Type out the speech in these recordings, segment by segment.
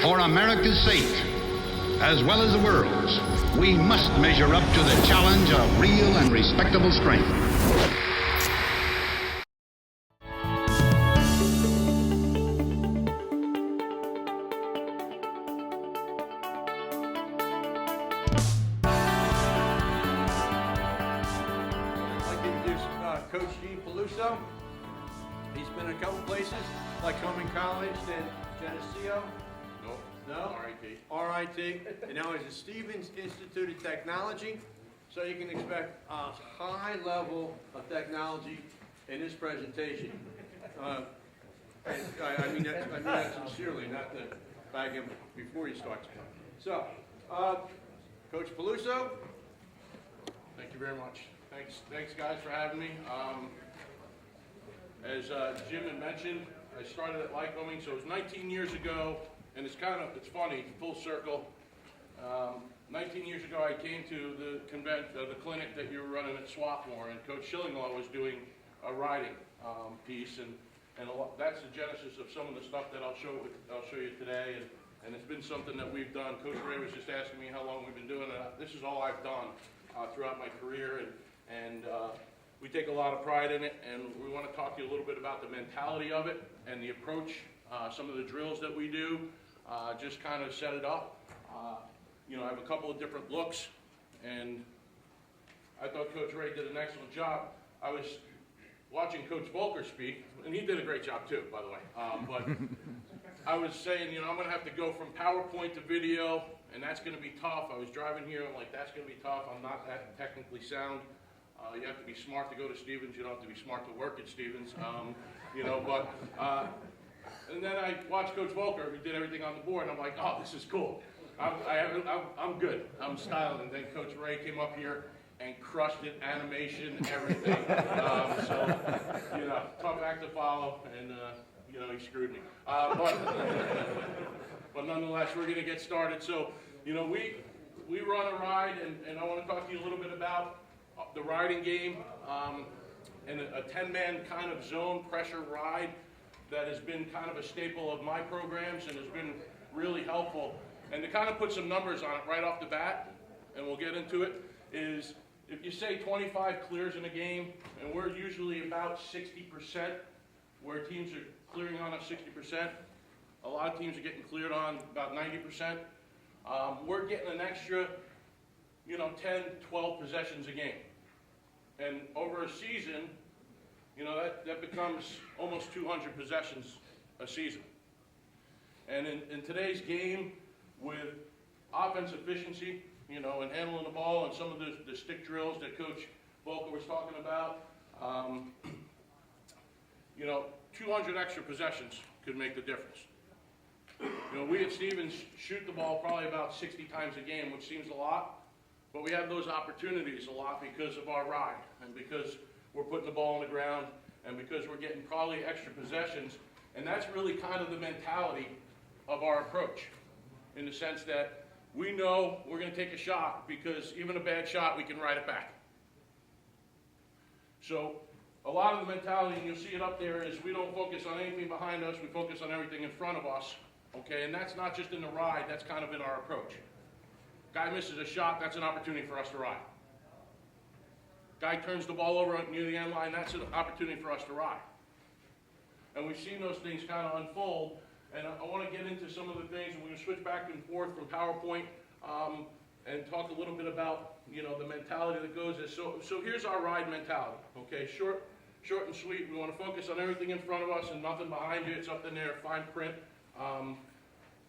For America's sake, as well as the world's, we must measure up to the challenge of real and respectable strength. I'd like to introduce Coach Peluso. He's been in a couple places, like Coleman College, then Geneseo. No? RIT. And now he's at Stevens Institute of Technology. So you can expect a high level of technology in this presentation. And I mean that sincerely, not to bag him before he starts. So, Coach Peluso. Thank you very much. Thanks guys for having me. As Jim had mentioned, I started at Lycoming, so it was 19 years ago, and it's funny, full circle. 19 years ago, I came to the clinic that you were running at Swarthmore, and Coach Schillinglaw was doing a riding piece, and that's the genesis of some of the stuff that I'll show you today, and it's been something that we've done. Coach Ray was just asking me how long we've been doing it. This is all I've done throughout my career, and we take a lot of pride in it, and we want to talk to you a little bit about the mentality of it and the approach, some of the drills that we do, just kind of set it up. I have a couple of different looks, and I thought Coach Ray did an excellent job. I was watching Coach Volker speak, and he did a great job too, by the way. But I was saying, I'm going to have to go from PowerPoint to video, and that's going to be tough. I was driving here, I'm like, that's going to be tough. I'm not that technically sound. You have to be smart to go to Stevens. You don't have to be smart to work at Stevens. And then I watched Coach Volker, who did everything on the board, and I'm like, oh, this is cool. I'm good. I'm styling. And then Coach Ray came up here and crushed it, animation, everything. Tough act to follow, and he screwed me. But nonetheless, we're going to get started. So, we run a ride, and I want to talk to you a little bit about the riding game, and a 10-man kind of zone pressure ride that has been kind of a staple of my programs and has been really helpful. And to kind of put some numbers on it right off the bat, and we'll get into it, is if you say 25 clears in a game, and we're usually about 60%, where teams are clearing on us 60%, a lot of teams are getting cleared on about 90%. We're getting an extra 10, 12 possessions a game. And over a season, that becomes almost 200 possessions a season. And in today's game, with offense efficiency, and handling the ball and some of the stick drills that Coach Volker was talking about, 200 extra possessions could make the difference. We at Stevens shoot the ball probably about 60 times a game, which seems a lot. But we have those opportunities a lot because of our ride, and because we're putting the ball on the ground, and because we're getting probably extra possessions. And that's really kind of the mentality of our approach, in the sense that we know we're going to take a shot, because even a bad shot, we can ride it back. So a lot of the mentality, and you'll see it up there, is we don't focus on anything behind us, we focus on everything in front of us. Okay, and that's not just in the ride, that's kind of in our approach. Guy misses a shot, that's an opportunity for us to ride. Guy turns the ball over near the end line, that's an opportunity for us to ride. And we've seen those things kind of unfold, and I want to get into some of the things, and we're going to switch back and forth from PowerPoint and talk a little bit about the mentality that goes there. So here's our ride mentality, okay? Short and sweet. We want to focus on everything in front of us and nothing behind you. It's up in there, fine print.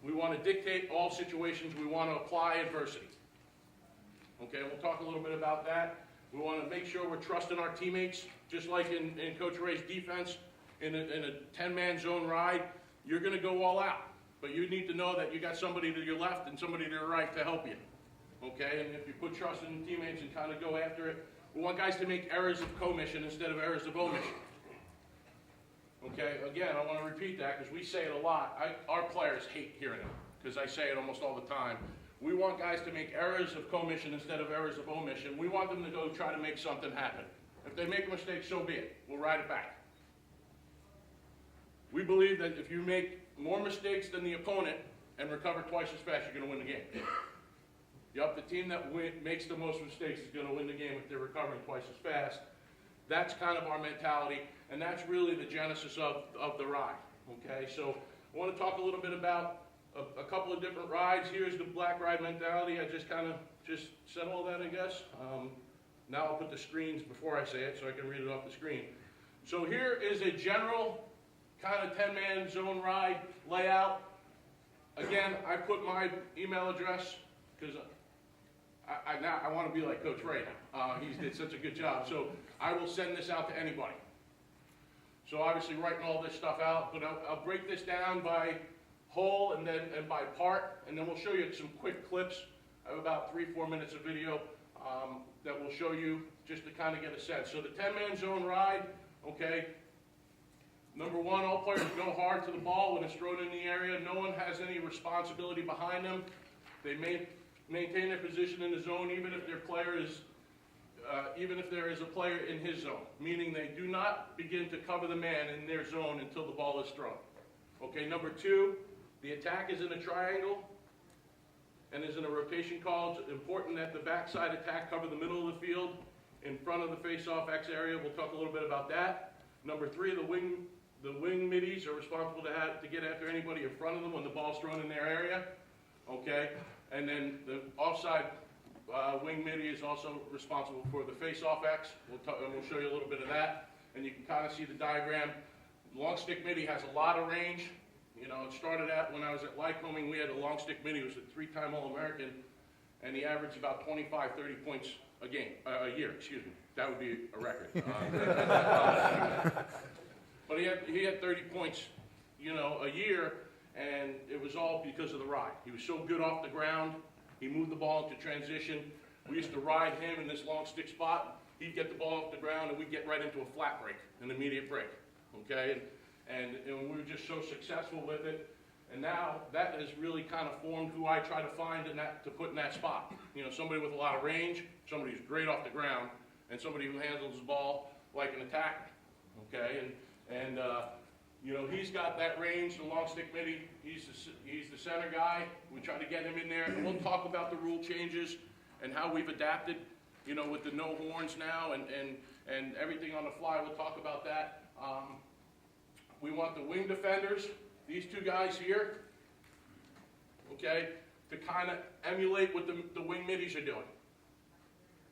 We want to dictate all situations. We want to apply adversity. Okay, we'll talk a little bit about that. We want to make sure we're trusting our teammates, just like in Coach Ray's defense. In a 10-man zone ride, you're going to go all out. But you need to know that you got somebody to your left and somebody to your right to help you. Okay, and if you put trust in the teammates and kind of go after it, we want guys to make errors of commission instead of errors of omission. Okay, again, I want to repeat that because we say it a lot. Our players hate hearing it because I say it almost all the time. We want guys to make errors of commission instead of errors of omission. We want them to go try to make something happen. If they make a mistake, so be it. We'll ride it back. We believe that if you make more mistakes than the opponent, and recover twice as fast, you're gonna win the game. Yup, the team that makes the most mistakes is gonna win the game if they're recovering twice as fast. That's kind of our mentality, and that's really the genesis of the ride, okay? So I wanna talk a little bit about a couple of different rides. Here's the black ride mentality. I just kind of said all that, I guess. Now I'll put the screens before I say it so I can read it off the screen. So here is a general kind of 10-man zone ride layout. Again, I put my email address because I want to be like Coach Ray now. He did such a good job. So I will send this out to anybody. So obviously writing all this stuff out, but I'll break this down by whole and by part, and then we'll show you some quick clips. I have about 3-4 minutes of video that will show you just to kind of get a sense. So the 10-man zone ride, okay. Number one, all players go hard to the ball when it's thrown in the area. No one has any responsibility behind them. They maintain their position in the zone even if their player is, even if there is a player in his zone, meaning they do not begin to cover the man in their zone until the ball is thrown. Okay, number two, the attack is in a triangle and is in a rotation call. It's important that the backside attack cover the middle of the field in front of the face-off X area. We'll talk a little bit about that. Number three, the wing middies are responsible to get after anybody in front of them when the ball's thrown in their area. Okay, and then the offside wing midi is also responsible for the face-off X. We'll show you a little bit of that, and you can kind of see the diagram. Long stick midi has a lot of range. You know, it started out when I was at Lycoming. We had a long stick midi. He was a 3-time All-American, and he averaged about 25, 30 points a year. Excuse me. That would be a record. But he had 30 points, you know, a year, and it was all because of the ride. He was so good off the ground. He moved the ball into transition. We used to ride him in this long stick spot. He'd get the ball off the ground, and we'd get right into a flat break, an immediate break. Okay. And we were just so successful with it, and now that has really kind of formed who I try to find to put in that spot. You know, somebody with a lot of range, somebody who's great off the ground, and somebody who handles the ball like an attacker. Okay, and you know, he's got that range, the long stick midi. He's the center guy. We try to get him in there, and we'll talk about the rule changes and how we've adapted. You know, with the no horns now and everything on the fly. We'll talk about that. We want the wing defenders, these two guys here, okay, to kind of emulate what the wing middies are doing.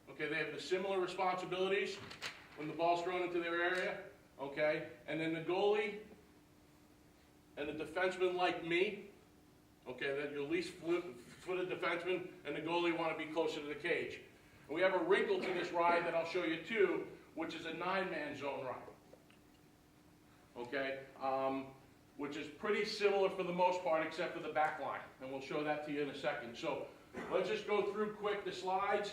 Okay, they have the similar responsibilities when the ball's thrown into their area, okay, and then the goalie and the defenseman like me, okay, that your least footed defenseman and the goalie want to be closer to the cage. And we have a wrinkle to this ride that I'll show you too, which is a 9-man zone ride. Okay, which is pretty similar for the most part except for the back line, and we'll show that to you in a second. So let's just go through quick the slides.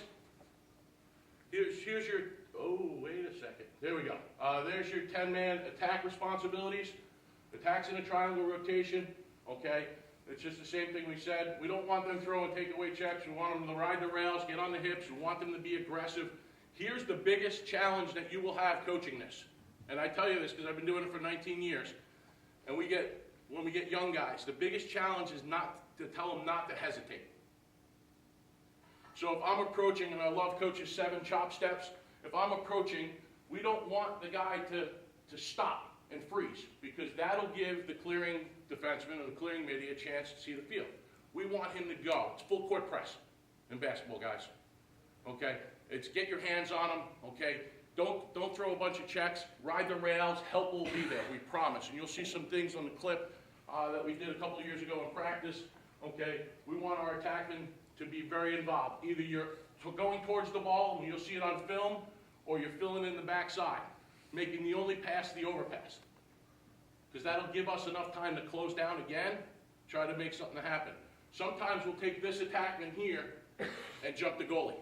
Here's your, oh, wait a second. There we go. There's your 10-man attack responsibilities. Attacks in a triangle rotation, okay? It's just the same thing we said. We don't want them throwing takeaway checks. We want them to ride the rails, get on the hips. We want them to be aggressive. Here's the biggest challenge that you will have coaching this. And I tell you this because I've been doing it for 19 years. And when we get young guys, the biggest challenge is not to tell them not to hesitate. So if I'm approaching, and I love Coach's 7 chop steps, if I'm approaching, we don't want the guy to stop and freeze because that'll give the clearing defenseman or the clearing midi a chance to see the field. We want him to go. It's full court press in basketball, guys. Okay? It's get your hands on him, okay? Don't throw a bunch of checks. Ride the rails. Help will be there. We promise. And you'll see some things on the clip that we did a couple of years ago in practice. Okay, we want our attackmen to be very involved. Either you're going towards the ball, and you'll see it on film, or you're filling in the backside, making the only pass the overpass. Because that'll give us enough time to close down again, try to make something happen. Sometimes we'll take this attackman here and jump the goalie.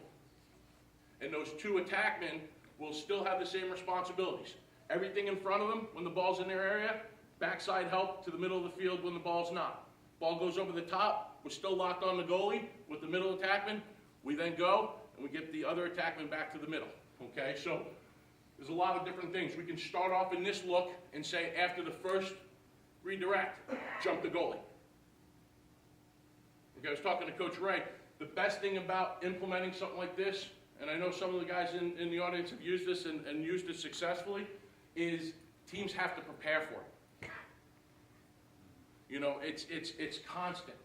And those 2 attackmen will still have the same responsibilities. Everything in front of them when the ball's in their area, backside help to the middle of the field when the ball's not. Ball goes over the top, we're still locked on the goalie with the middle attackman. We then go and we get the other attackman back to the middle. Okay, so there's a lot of different things. We can start off in this look and say after the first redirect, jump the goalie. Okay, I was talking to Coach Ray. The best thing about implementing something like this, and I know some of the guys in the audience have used this and used it successfully, is teams have to prepare for it. You know, it's constant.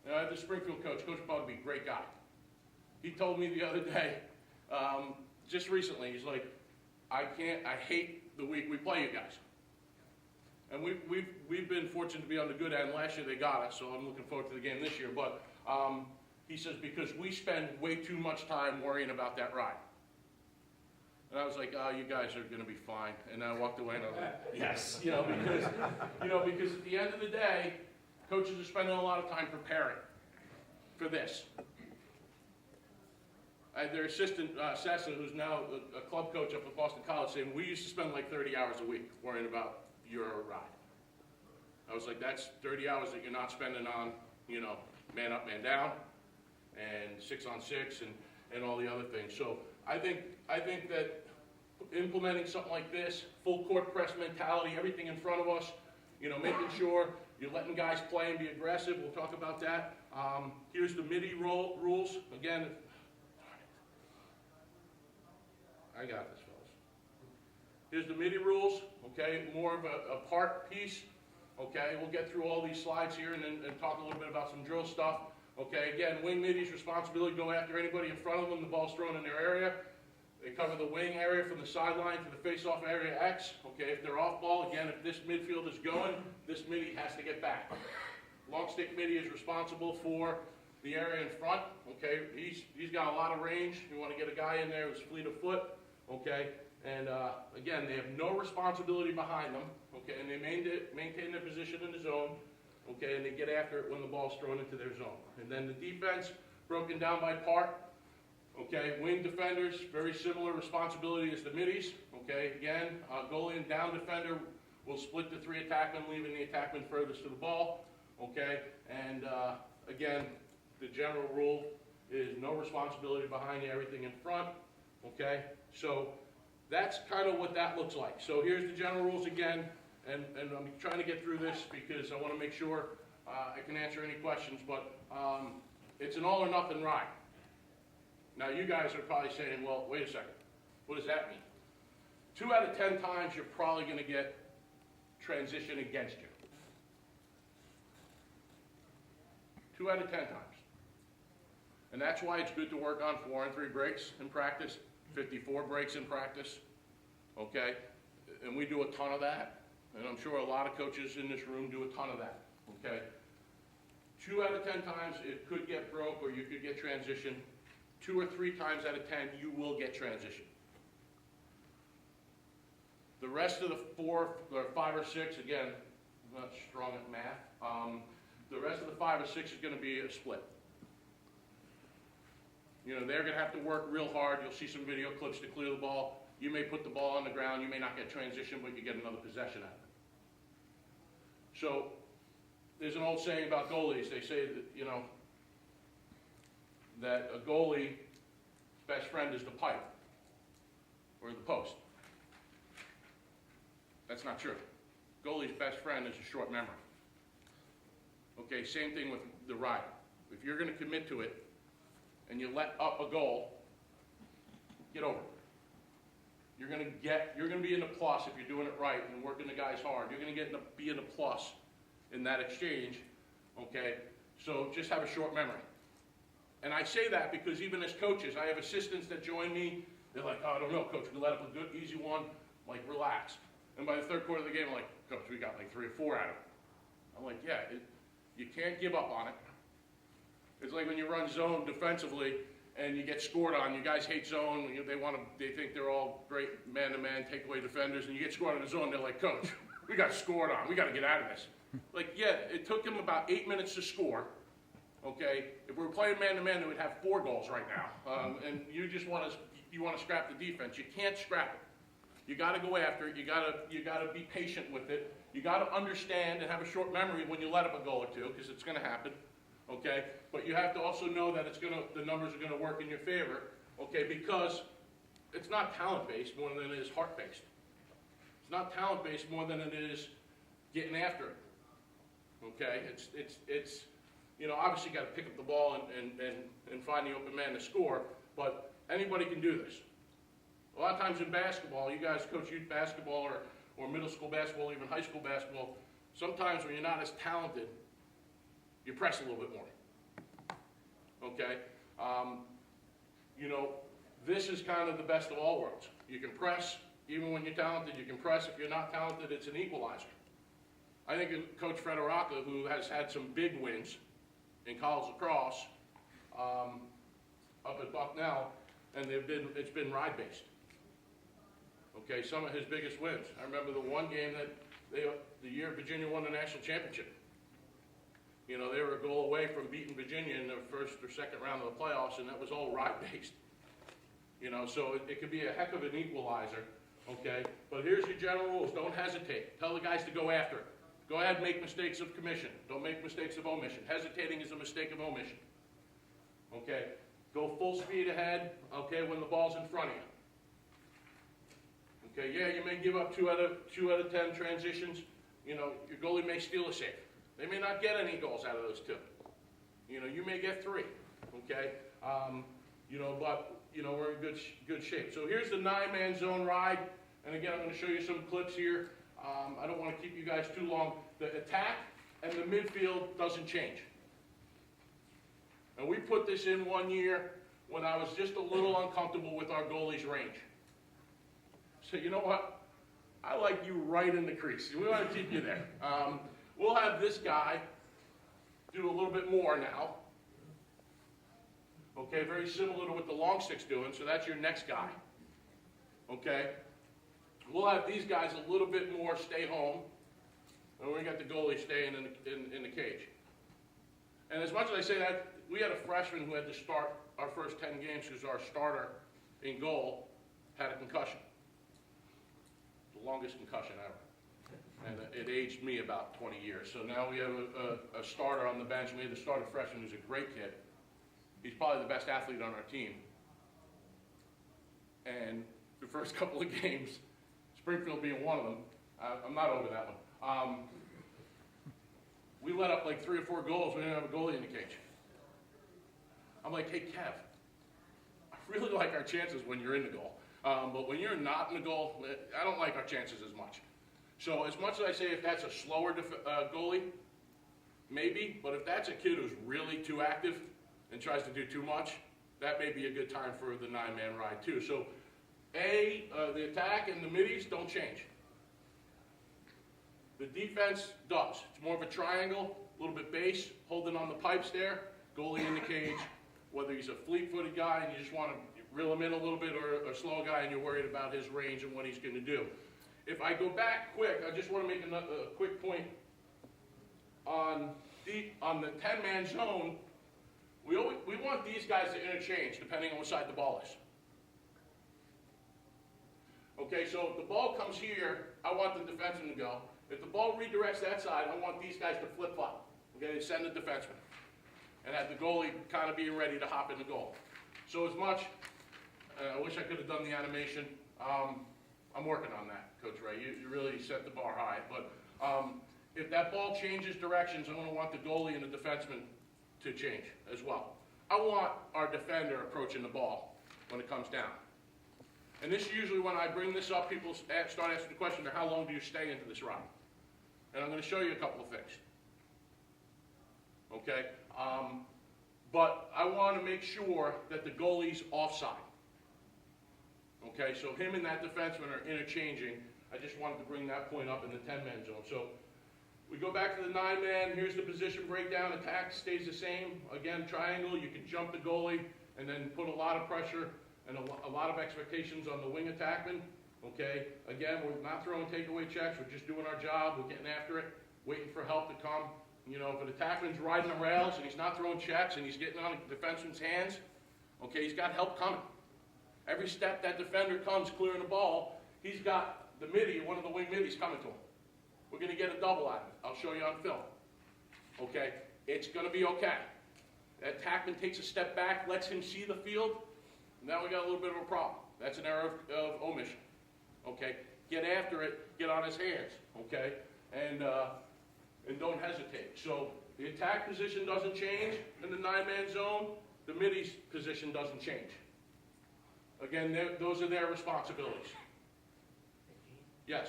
And I have the Springfield coach, Coach Bugby, great guy. He told me the other day, just recently, he's like, I hate the week we play you guys. And we've been fortunate to be on the good end. Last year they got us, so I'm looking forward to the game this year. But he says, because we spend way too much time worrying about that ride. And I was like, oh, you guys are going to be fine. And I walked away and I was like, yes. Because at the end of the day, coaches are spending a lot of time preparing for this. Their assistant, Sessa, who's now a club coach up at Boston College, saying, we used to spend like 30 hours a week worrying about your ride. I was like, that's 30 hours that you're not spending on, man up, man down, and 6-on-6, and all the other things. So I think that implementing something like this, full court press mentality, everything in front of us, making sure you're letting guys play and be aggressive. We'll talk about that. Here's the MIDI rules. Again, I got this, fellas. Here's the MIDI rules, okay? More of a part piece, okay? We'll get through all these slides here and talk a little bit about some drill stuff, okay? Again, wing MIDI's responsibility to go after anybody in front of them. The ball's thrown in their area. They cover the wing area from the sideline to the face-off area X, okay? If they're off ball, again, if this midfield is going, this MIDI has to get back. Long stick MIDI is responsible for the area in front, okay? He's got a lot of range. You want to get a guy in there who's fleet of foot, okay? And again, they have no responsibility behind them, okay? And they maintain their position in the zone, okay? And they get after it when the ball's thrown into their zone. And then the defense, broken down by part, okay? Wing defenders, very similar responsibility as the middies, okay? Again, goalie and down defender will split the three attackmen, leaving the attackman furthest to the ball, okay? And again, the general rule is no responsibility behind you, everything in front, okay? So that's kind of what that looks like. So here's the general rules again, and I'm trying to get through this because I want to make sure I can answer any questions, but it's an all or nothing ride. Now you guys are probably saying, well, wait a second, what does that mean? 2 out of 10 times you're probably going to get transition against you. 2 out of 10 times. And that's why it's good to work on 4 and 3 breaks in practice, 54 breaks in practice, okay? And we do a ton of that, and I'm sure a lot of coaches in this room do a ton of that, okay? 2 out of 10 times it could get broke or you could get transition. 2 or 3 times out of 10 you will get transition. The rest of the 4 or 5 or 6, again, I'm not strong at math, the rest of the 5 or 6 is going to be a split. They're going to have to work real hard. You'll see some video clips to clear the ball. You may put the ball on the ground. You may not get transition, but you get another possession out of it. So there's an old saying about goalies. They say that, that a goalie's best friend is the pipe or the post. That's not true. Goalie's best friend is a short memory. Okay, same thing with the ride. If you're going to commit to it and you let up a goal, get over it. You're going to be in the plus if you're doing it right and working the guys hard. You're going to be in the plus in that exchange, okay? So just have a short memory. And I say that because even as coaches, I have assistants that join me. They're like, oh, I don't know, coach, we let up a good, easy one. I'm like, relax. And by the 3rd quarter of the game, I'm like, coach, we got like 3 or 4 out of it. I'm like, yeah, you can't give up on it. It's like when you run zone defensively and you get scored on. You guys hate zone. They think they're all great man-to-man takeaway defenders, and you get scored on the zone. They're like, coach, we got scored on. We got to get out of this. Like, yeah, it took them about 8 minutes to score. Okay, if we were playing man-to-man, they would have 4 goals right now. And you just want to scrap the defense. You can't scrap it. You got to go after it. You got to be patient with it. You got to understand and have a short memory when you let up a goal or 2, because it's going to happen. Okay, but you have to also know that the numbers are going to work in your favor. Okay, because it's not talent-based more than it is heart-based. It's not talent-based more than it is getting after it. Okay, it's you know, obviously you got to pick up the ball and find the open man to score, but anybody can do this. A lot of times in basketball, you guys coach youth basketball or middle school basketball, even high school basketball, sometimes when you're not as talented, you press a little bit more, okay? You know, this is kind of the best of all worlds. You can press, even when you're talented, you can press. If you're not talented, it's an equalizer. I think Coach Federaca, who has had some big wins in college lacrosse, up at Bucknell, and it's been ride-based. Okay, some of his biggest wins. I remember the one game that the year Virginia won the national championship. You know, they were a goal away from beating Virginia in the first or second round of the playoffs, and that was all ride-based. You know, so it could be a heck of an equalizer, okay? But here's your general rules. Don't hesitate. Tell the guys to go after it. Go ahead and make mistakes of commission. Don't make mistakes of omission. Hesitating is a mistake of omission. Okay? Go full speed ahead, okay, when the ball's in front of you. Okay, yeah, you may give up 2 out of 10 transitions. You know, your goalie may steal a save. They may not get any goals out of those 2. You know, you may get 3, okay? You know, but, you know, we're in good shape. So here's the 9-man zone ride. And again, I'm going to show you some clips here. I don't want to keep you guys too long. The attack and the midfield doesn't change. And we put this in one year when I was just a little uncomfortable with our goalie's range. So you know what? I like you right in the crease. We want to keep you there. We'll have this guy do a little bit more now. Okay, very similar to what the long stick's doing, so that's your next guy. Okay? We'll have these guys a little bit more stay home, and we got the goalie staying in the cage. And as much as I say that, we had a freshman who had to start our first 10 games because our starter in goal had a concussion. The longest concussion ever. And it aged me about 20 years. So now we have a starter on the bench, and we had to start a freshman who's a great kid. He's probably the best athlete on our team. And the first couple of games, Springfield being one of them, I'm not over that one. We let up like 3 or 4 goals. We didn't have a goalie in the cage. I'm like, hey, Kev, I really like our chances when you're in the goal. But when you're not in the goal, I don't like our chances as much. So as much as I say if that's a slower goalie, maybe, but if that's a kid who's really too active and tries to do too much, that may be a good time for the 9-man ride too. So the attack and the middies don't change. The defense does. It's more of a triangle, a little bit base, holding on the pipes there, goalie in the cage, whether he's a fleet-footed guy and you just want to reel him in a little bit, or a slow guy and you're worried about his range and what he's going to do. If I go back quick, I just want to make a quick point on the 10-man zone. We want these guys to interchange depending on what side the ball is. Okay, so if the ball comes here, I want the defenseman to go. If the ball redirects that side, I want these guys to flip-flop. Okay, they send the defenseman. And have the goalie kind of being ready to hop in the goal. So as much, I wish I could have done the animation. I'm working on that, Coach Ray. You really set the bar high. But if that ball changes directions, I'm going to want the goalie and the defenseman to change as well. I want our defender approaching the ball when it comes down. And this usually, when I bring this up, people start asking the question, how long do you stay into this ride? And I'm going to show you a couple of things. Okay? But I want to make sure that the goalie's offside. Okay, so him and that defenseman are interchanging. I just wanted to bring that point up in the 10-man zone. So we go back to the 9-man. Here's the position breakdown. Attack stays the same. Again, triangle. You can jump the goalie and then put a lot of pressure and a lot of expectations on the wing attackman. Okay, again, we're not throwing takeaway checks. We're just doing our job. We're getting after it, waiting for help to come. You know, if an attackman's riding the rails and he's not throwing checks and he's getting on the defenseman's hands, okay, he's got help coming. Every step that defender comes clearing the ball, he's got the middie, one of the wing middies coming to him. We're going to get a double out of it. I'll show you on film. Okay, it's going to be okay. That attackman takes a step back, lets him see the field. Now we got a little bit of a problem. That's an error of omission. Okay, get after it, get on his hands. Okay, and don't hesitate. So The attack position doesn't change in the 9-man zone. The middy's position doesn't change. Again, those are their responsibilities. Yes?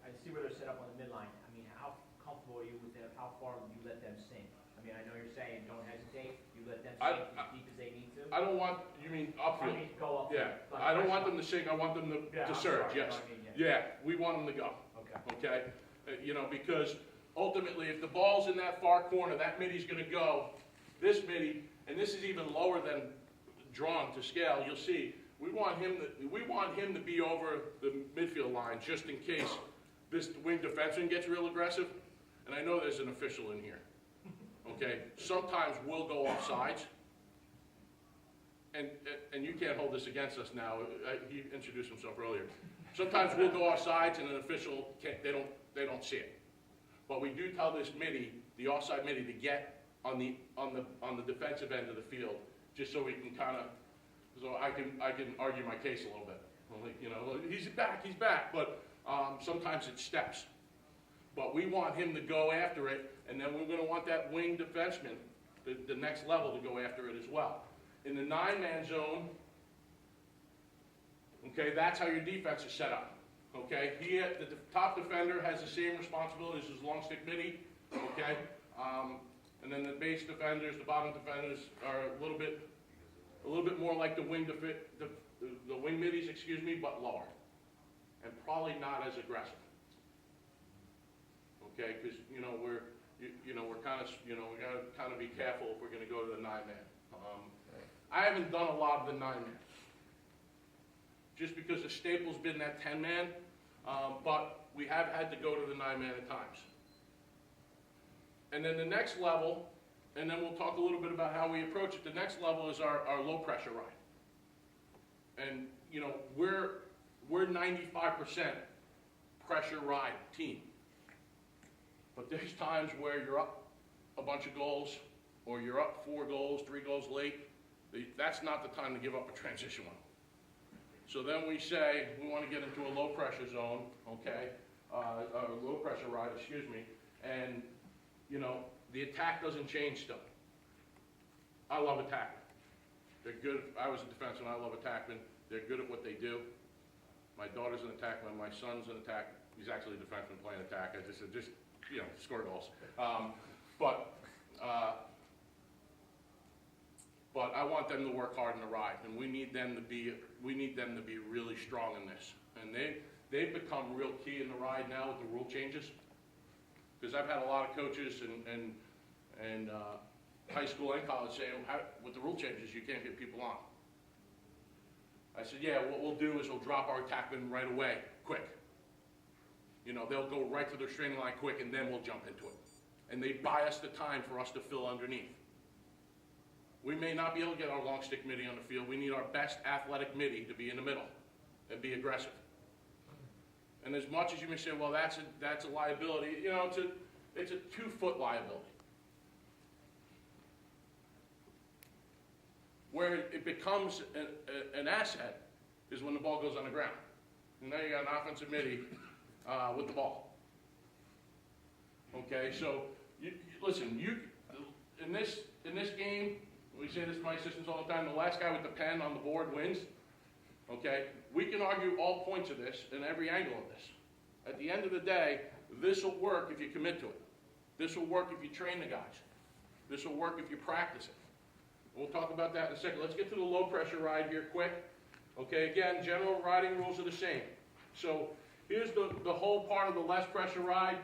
I see where they're set up on the midline. I mean, how comfortable are you with them? How far do you let them sink? I mean, I know you're saying don't hesitate. You let them sink as deep as they need to. I don't want, you mean upfield? I mean, go up. Yeah, Like I don't want them to sink, I want them to I'm surge, sorry, yes. I mean, Yeah, we want them to go, Okay. okay? You know, because ultimately, if the ball's in that far corner, that middy's gonna go, this middy, and this is even lower than drawn to scale, you'll see, we want him to be over the midfield line, just in case this wing defenseman gets real aggressive, and I know there's an official in here, okay? Sometimes we'll go off sides, and you can't hold this against us now, he introduced himself earlier. Sometimes we'll go off sides and an official can't, they don't see it. But we do tell this middy, the offside middy, to get on the defensive end of the field, just so we can kind of, so I can argue my case a little bit. You know, he's back, but sometimes it steps. But we want him to go after it, and then we're going to want that wing defenseman, the next level, to go after it as well. In the 9-man zone, okay, that's how your defense is set up. Okay, the top defender has the same responsibilities as long stick middy. Okay, and then the base defenders, the bottom defenders, are a little bit more like the wing wing middies, excuse me, but lower, and probably not as aggressive. Okay, because you know we're kind of we gotta kind of be careful if we're going to go to the 9-man. I haven't done a lot of the 9-man, just because the staple's been that 10-man, but we have had to go to the 9-man at times. And then the next level, and then we'll talk a little bit about how we approach it. The next level is our low pressure ride. And you know, we're 95% pressure ride team. But there's times where you're up a bunch of goals, or you're up 4 goals, 3 goals late. That's not the time to give up a transition one. So then we say we want to get into a low pressure zone, okay, a low pressure ride, excuse me, and you know, the attack doesn't change still. I love attackmen. They're good. I was a defenseman. I love attackmen. They're good at what they do. My daughter's an attackman. My son's an attack. He's actually a defenseman playing attack. I just you know, score goals. But I want them to work hard in the ride, and we need them to be really strong in this. And they've become real key in the ride now with the rule changes. Because I've had a lot of coaches and high school and college say, with the rule changes, you can't get people on. I said, yeah, what we'll do is we'll drop our attackmen right away, quick. You know, they'll go right to their straining line quick, and then we'll jump into it. And they buy us the time for us to fill underneath. We may not be able to get our long stick middy on the field. We need our best athletic middy to be in the middle and be aggressive. And as much as you may say, well, that's a liability, you know, it's a 2-foot liability. Where it becomes an asset is when the ball goes on the ground. And now you got an offensive middy with the ball. Okay, so listen, in this game, we say this to my assistants all the time, the last guy with the pen on the board wins. Okay, we can argue all points of this and every angle of this. At the end of the day, this will work if you commit to it. This will work if you train the guys. This will work if you practice it. We'll talk about that in a second. Let's get to the low pressure ride here quick. Okay, again, general riding rules are the same. So here's the whole part of the less pressure ride.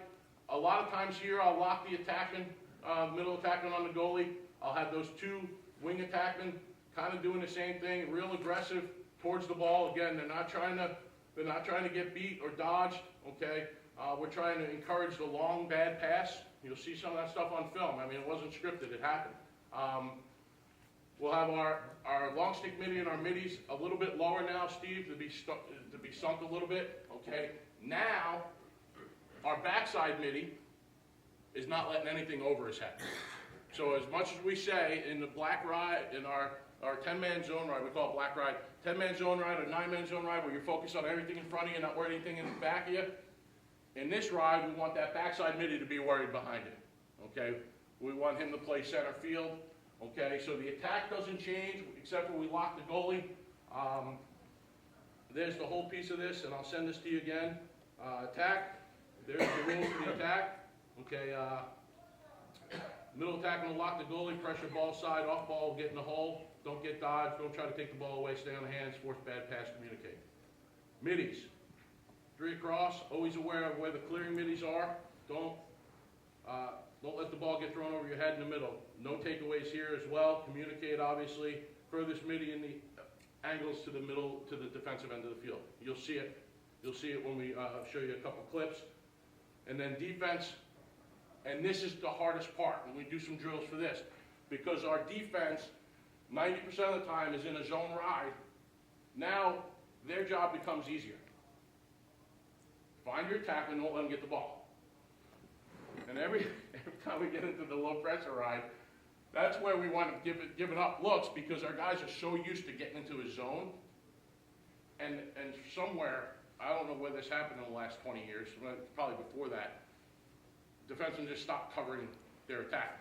A lot of times here, I'll lock the attackman, middle attackman on the goalie. I'll have those 2 wing attackmen kind of doing the same thing, real aggressive towards the ball. Again, they're not trying to get beat or dodged. Okay, we're trying to encourage the long bad pass. You'll see some of that stuff on film. I mean, it wasn't scripted; it happened. We'll have our long stick middy and our middies a little bit lower now, Steve, to be sunk a little bit. Okay, now our backside middy is not letting anything over his head. So as much as we say in the black ride, in our 10-man zone ride, we call it black ride, 10-man zone ride or 9-man zone ride, where you're focused on everything in front of you, not worried anything in the back of you. In this ride, we want that backside middy to be worried behind it. okay? We want him to play center field, okay? So the attack doesn't change, except for we lock the goalie. There's the whole piece of this, and I'll send this to you again. Attack, there's the rules for the attack, okay? Middle attack will lock the goalie, pressure ball side, off ball will get in the hole. Don't get dodged, don't try to take the ball away, stay on the hands, force bad pass, communicate. Middies, 3 across, always aware of where the clearing middies are. Don't let the ball get thrown over your head in the middle. No takeaways here as well. Communicate, obviously. Furthest middie in the angles to the middle, to the defensive end of the field. You'll see it. You'll see it when we show you a couple clips. And then defense, and this is the hardest part when we do some drills for this, because our defense, 90% of the time, is in a zone ride. Now, their job becomes easier. Find your tackle and don't let them get the ball. And every time we get into the low pressure ride, that's where we want to giving up looks, because our guys are so used to getting into a zone. And somewhere, I don't know where this happened in the last 20 years, probably before that, defensemen just stopped covering their attack.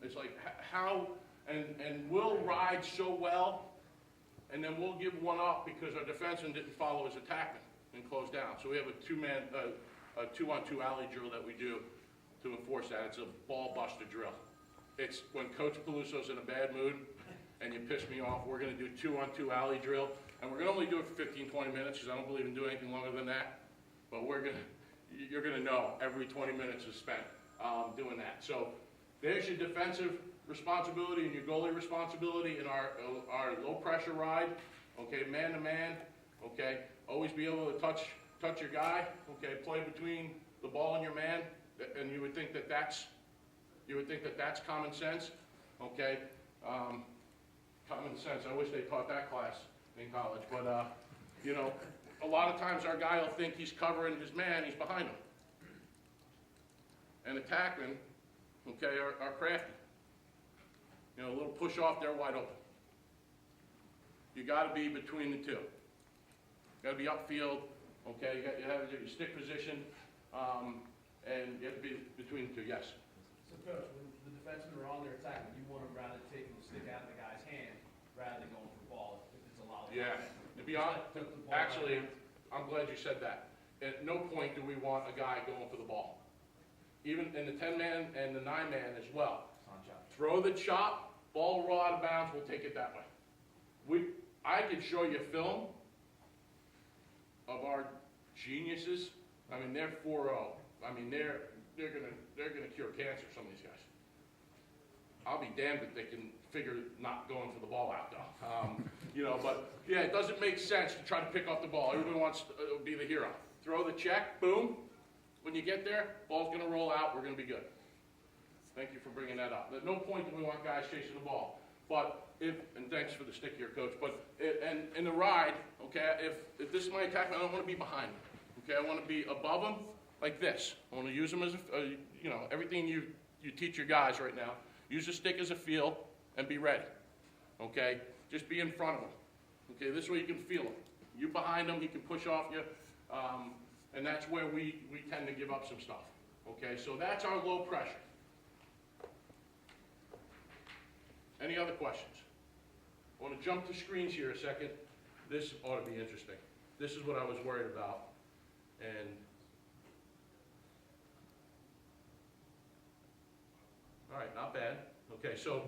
It's like, how, and we'll ride so well, and then we'll give one up because our defenseman didn't follow his attackman and close down. So we have a 2-on-2 alley drill that we do to enforce that. It's a ball buster drill. It's when Coach Peluso's in a bad mood and you piss me off, we're gonna do 2-on-2 alley drill. And we're gonna only do it for 15, 20 minutes because I don't believe in doing anything longer than that. But you're gonna know every 20 minutes is spent doing that. So there's your defensive responsibility and your goalie responsibility in our low pressure ride. Okay, man to man. Okay, always be able to touch your guy. Okay, play between the ball and your man. And you would think that that's common sense. Okay, common sense. I wish they taught that class in college, but you know, a lot of times our guy will think he's covering his man, he's behind him. And attackmen, okay, are crafty. You know, a little push off, they're wide open. You got to be between the two. You got to be upfield, okay. You have your stick position, and you have to be between the two. Yes. So, Coach, when the defensemen are on their attack, you want them rather taking the stick out of the guy's hand rather than going for the ball if it's allowed. Yeah. To be honest, actually, I'm glad you said that. At no point do we want a guy going for the ball. Even in the 10-man and the 9-man as well. Throw the chop, ball roll out of bounds, we'll take it that way. I could show you film of our geniuses. I mean, they're 4-0. I mean, they're gonna cure cancer, some of these guys. I'll be damned if they can figure not going for the ball out, though. You know, but yeah, it doesn't make sense to try to pick up the ball. Everybody wants to be the hero. Throw the check, boom. When you get there, ball's gonna roll out, we're gonna be good. Thank you for bringing that up. At no point do we want guys chasing the ball. But and thanks for the stick here, Coach, but and in the ride, okay, if this is my attackman, I don't want to be behind him. Okay, I want to be above him like this. I want to use him as you know, everything you teach your guys right now. Use the stick as a field and be ready. Okay, just be in front of him. Okay, this way you can feel him. You behind him, he can push off you, and that's where we tend to give up some stuff. Okay, so that's our low pressure. Any other questions? I want to jump to screens here a second. This ought to be interesting. This is what I was worried about. And all right, not bad. Okay, so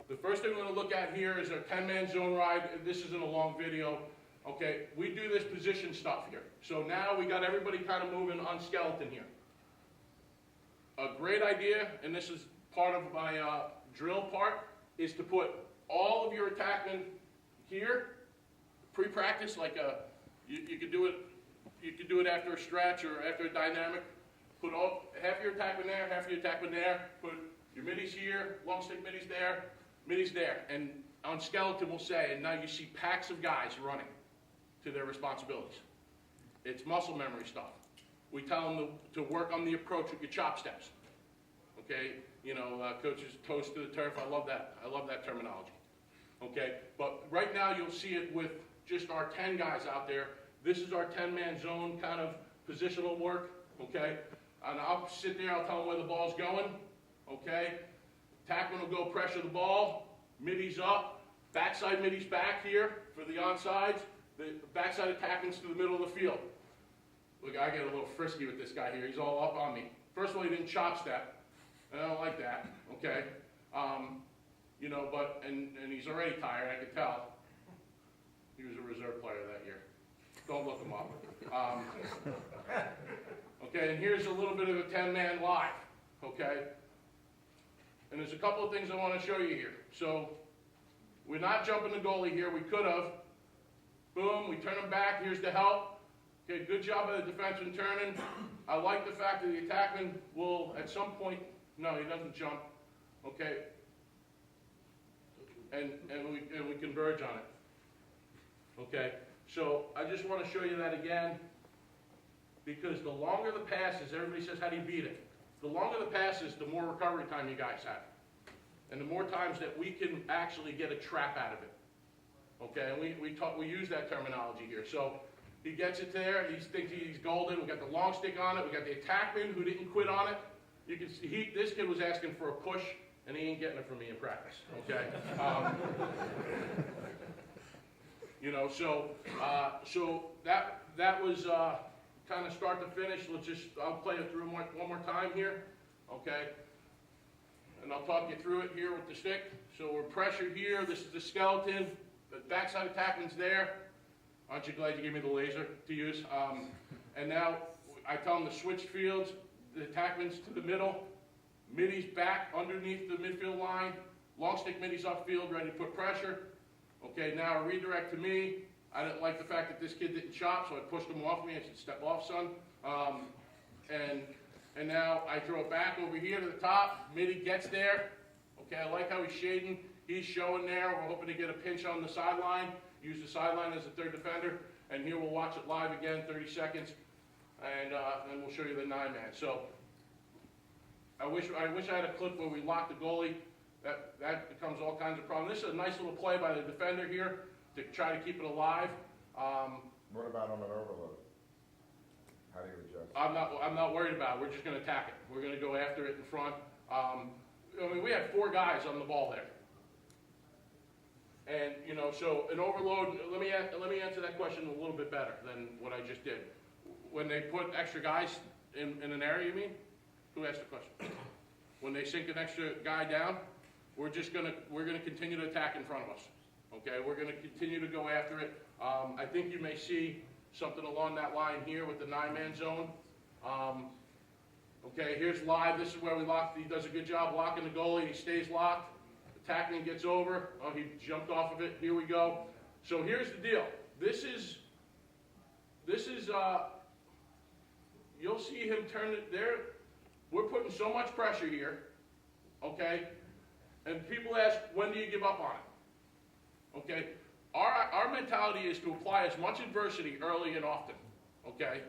the first thing we're going to look at here is our 10-man zone ride. This isn't a long video. Okay, we do this position stuff here. So now we got everybody kind of moving on skeleton here. A great idea, and this is part of my drill part, is to put all of your attackmen here, pre-practice, like you could do it after a stretch or after a dynamic. Put half your attackmen there, half your attackmen there. Put your middies here, long stick middies there, and on skeleton we'll say, and now you see packs of guys running to their responsibilities. It's muscle memory stuff. We tell them to work on the approach with your chop steps. Okay, you know, coaches toast to the turf. I love that. I love that terminology. Okay, but right now you'll see it with just our 10 guys out there. This is our 10-man zone kind of positional work. Okay, and I'll sit there, I'll tell him where the ball's going, okay? Tackman will go pressure the ball, middies up, backside middies back here for the onsides, the backside attackman's to the middle of the field. Look, I get a little frisky with this guy here, he's all up on me. First of all, he didn't chop step, and I don't like that, okay? You know, but, and he's already tired, I could tell. He was a reserve player that year. Don't look him up. Okay, and here's a little bit of a 10-man live, okay? And there's a couple of things I want to show you here. So, we're not jumping the goalie here. We could have. Boom, we turn him back. Here's the help. Okay, good job by the defenseman turning. I like the fact that the attackman will, at some point, no, he doesn't jump. Okay, and we converge on it. Okay, so I just want to show you that again, because the longer the passes, everybody says, how do you beat it? The longer the passes, the more recovery time you guys have. And the more times that we can actually get a trap out of it. Okay, and we use that terminology here. So he gets it there, he thinks he's golden, we got the long stick on it, we got the attackman who didn't quit on it. You can see, this kid was asking for a push, and he ain't getting it from me in practice, okay? You know, so that was kind of start to finish. I'll play it through one more time here, okay? And I'll talk you through it here with the stick. So we're pressured here. This is the skeleton. The backside attackman's there. Aren't you glad you gave me the laser to use? And now I tell them to switch fields. The attackman's to the middle. Middies back underneath the midfield line. Long stick middies upfield, ready to put pressure. Okay, now a redirect to me. I didn't like the fact that this kid didn't chop, so I pushed him off me. I said, step off, son. And now I throw it back over here to the top. Middy gets there. Okay, I like how he's shading. He's showing there. We're hoping to get a pinch on the sideline. Use the sideline as a third defender. And here we'll watch it live again, 30 seconds. And then we'll show you the 9-man. So I wish I had a clip where we lock the goalie. That becomes all kinds of problems. This is a nice little play by the defender here to try to keep it alive. What about on an overload? How do you adjust? I'm not worried about it. We're just going to attack it. We're going to go after it in front. I mean, we had 4 guys on the ball there. And, you know, so an overload, let me answer that question a little bit better than what I just did. When they put extra guys in an area, you mean? Who asked the question? When they sink an extra guy down, we're gonna continue to attack in front of us. Okay, we're gonna continue to go after it. I think you may see something along that line here with the 9-man zone. Okay, here's live. This is where we lock. He does a good job locking the goalie. He stays locked. Attackman gets over. Oh, he jumped off of it. Here we go. So here's the deal. This is you'll see him turn it there. We're putting so much pressure here, okay? And people ask, when do you give up on it? Okay? Our mentality is to apply as much adversity early and often, okay?